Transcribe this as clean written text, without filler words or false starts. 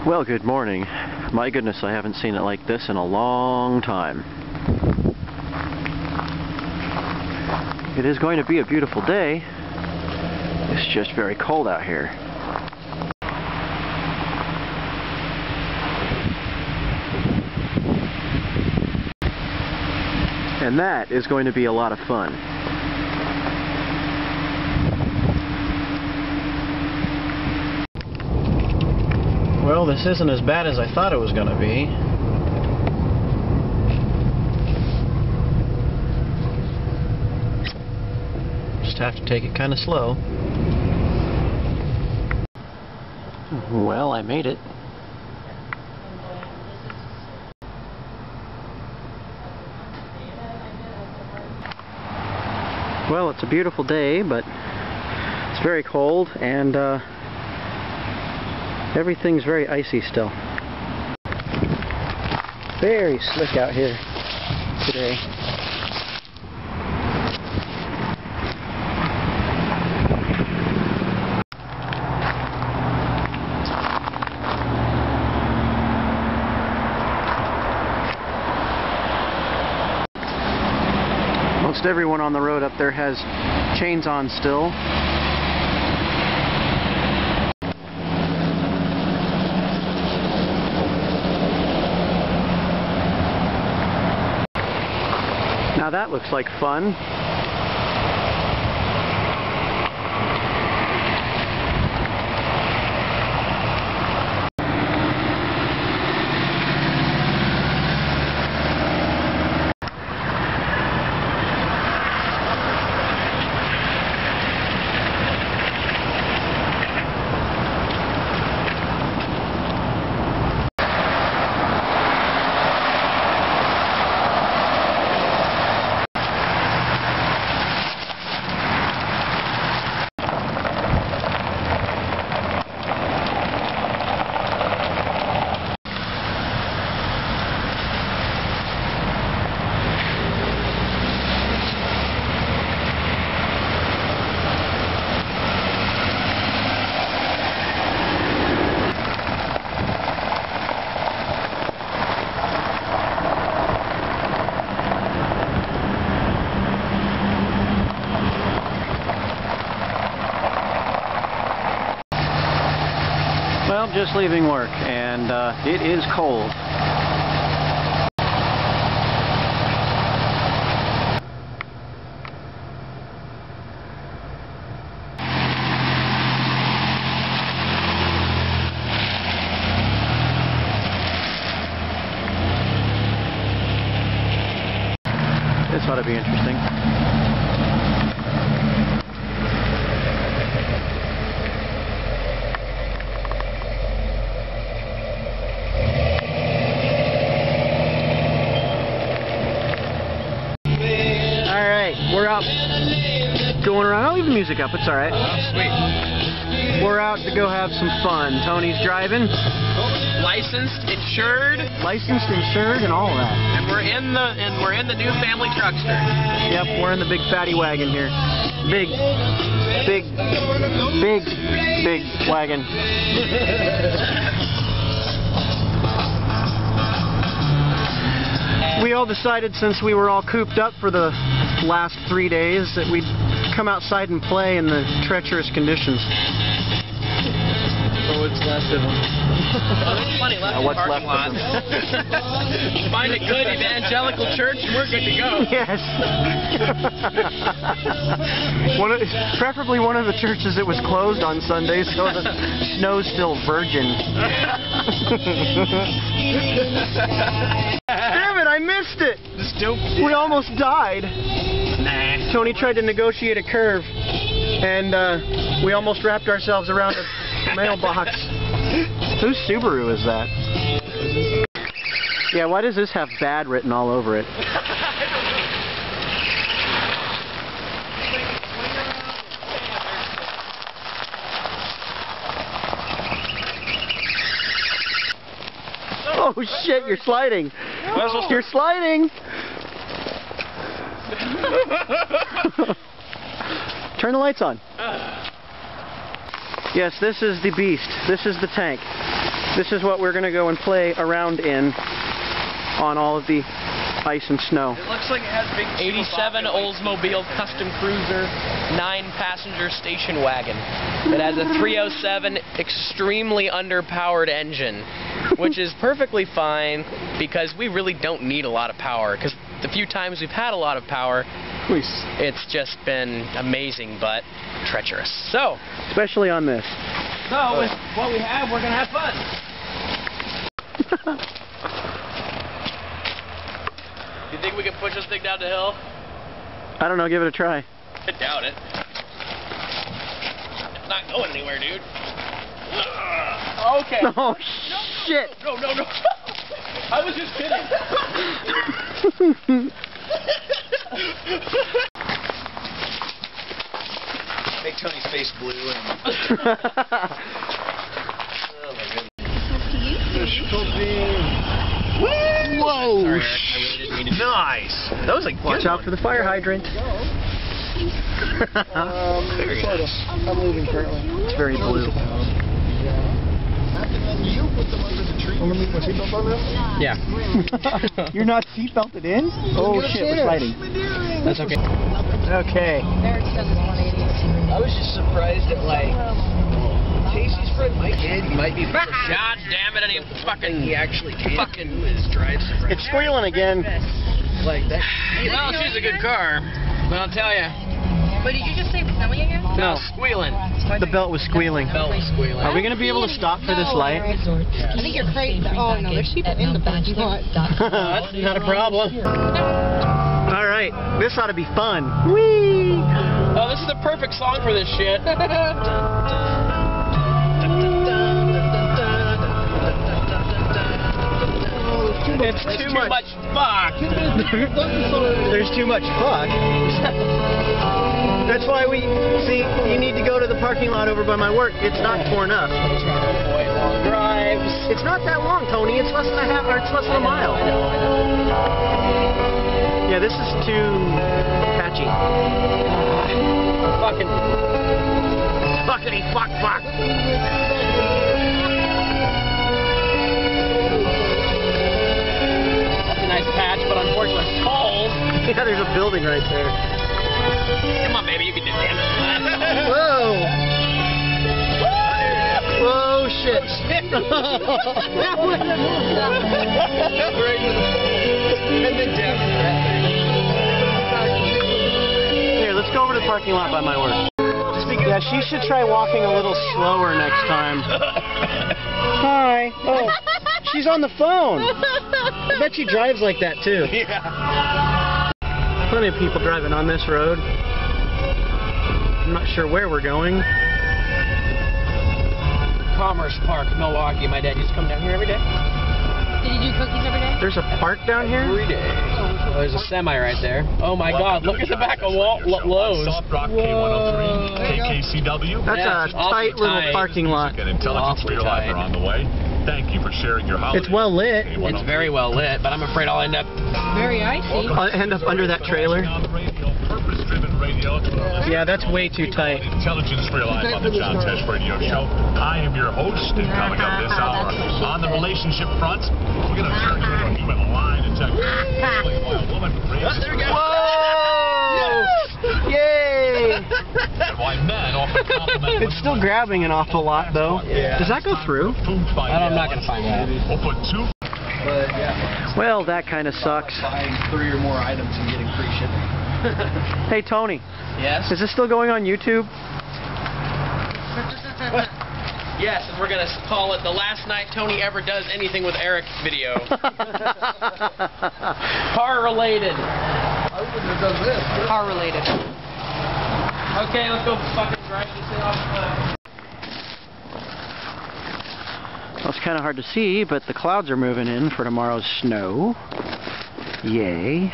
Well, good morning. My goodness, I haven't seen it like this in a long time. It is going to be a beautiful day. It's just very cold out here. And that is going to be a lot of fun. Well, this isn't as bad as I thought it was going to be. Just have to take it kind of slow. Well, I made it. Well, it's a beautiful day, but it's very cold, and everything's very icy still. Very slick out here today. Most everyone on the road up there has chains on still. Now that looks like fun. Well, just leaving work, and it is cold. This ought to be interesting. We're out going around. I'll leave the music up, it's alright. Oh, sweet. We're out to go have some fun. Tony's driving. Licensed, insured. Licensed, insured, and all that. And we're in the new family truckster. Yep, we're in the big fatty wagon here. Big wagon. We all decided, since we were all cooped up for the last 3 days, that we'd come outside and play in the treacherous conditions. So what's left of them? There's plenty left in the parking lot. Find a good evangelical church and we're good to go. Yes. Preferably one of the churches that was closed on Sunday, so the snow's still virgin. Damn it, I missed it! We almost died. Nah. Tony tried to negotiate a curve, and we almost wrapped ourselves around a mailbox. Whose Subaru is that? Yeah, why does this have bad written all over it? Oh shit, you're sliding! You're sliding! Turn the lights on. Yes, this is the beast. This is the tank. This is what we're going to go and play around in on all of the ice and snow. It looks like it has big 87 Oldsmobile Custom Cruiser 9-passenger station wagon. It has a 307 extremely underpowered engine, which is perfectly fine because we really don't need a lot of power. Because the few times we've had a lot of power, it's just been amazing but treacherous. So, especially on this. So with what we have, we're gonna have fun. You think we can push this thing down the hill? I don't know, give it a try. I doubt it. It's not going anywhere, dude. Okay. Oh, shit. No. I was just kidding. Make Tony's face blue and... Oh my goodness. Whoa! Sorry, Eric. I really didn't mean to. Nice! That was like Watch out for the fire hydrant. Very nice. I'm leaving currently. It's very blue. Yeah. You're not seatbelted in? Oh shit, we're sliding. That's okay. Okay. I was just surprised that, like, Casey's friend Mike might be... God damn it, and he actually fucking drives the It's squealing again. like that. Well, she's a good car, but I'll tell you. But did you just say snowing again? No, Squealing. the belt was squealing. Belt was squealing. Are we going to be able to stop for this light? I think you're crazy. Oh no, there's people in the parking lot. That's not a problem. Alright, this ought to be fun. Whee! Oh, this is the perfect song for this shit. It's too much fuck. There's too much fuck. That's why you need to go to the parking lot over by my work. It's not torn up. Long drives. It's not that long, Tony. It's less than it's less than a mile. Yeah, this is too patchy. Fuckity fuck. That's a nice patch, but unfortunately it's cold. Yeah, there's a building right there. Come on, baby, you can do it. Whoa! Whoa, shit. And then down. Here, let's go over to the parking lot by my work. Yeah, she should try walking a little slower next time. Hi. Oh, she's on the phone. I bet she drives like that, too. Yeah. Plenty of people driving on this road. I'm not sure where we're going. Commerce Park, Milwaukee. My dad used to come down here every day. Did you do cookies every day? There's a park down here? Every day. Oh, there's a semi right there. Oh my God! Look at the back of Lowe's. Soft Rock K103, KKCW. That's a tight little parking lot. An intelligence for your life are on the way. Thank you for sharing your holiday. It's well lit. It's very well lit, but I'm afraid I'll end up. Very icy. I'll end up under that trailer. Purpose-driven radio. Yeah, that's way too tight. Intelligence for your life on the John Tesh Radio Show. I am your host, and coming up this hour on the relationship front, we're going to turn to a human lie detector. While a woman raises her hand. Whoa! Yay! And why men often compliment It's still grabbing an awful lot, though. Yeah. Does that go through? I'm not gonna find that. We'll put two. But yeah. Well, that kind of sucks. Buying 3 or more items and getting free shipping. Hey, Tony, Yes. is this still going on YouTube? Yes, and we're gonna call it the last night Tony ever does anything with Eric video. Car related. I wouldn't have done this. Car related. Okay, let's go fucking drive this thing off the Well, it's kind of hard to see, but the clouds are moving in for tomorrow's snow. Yay.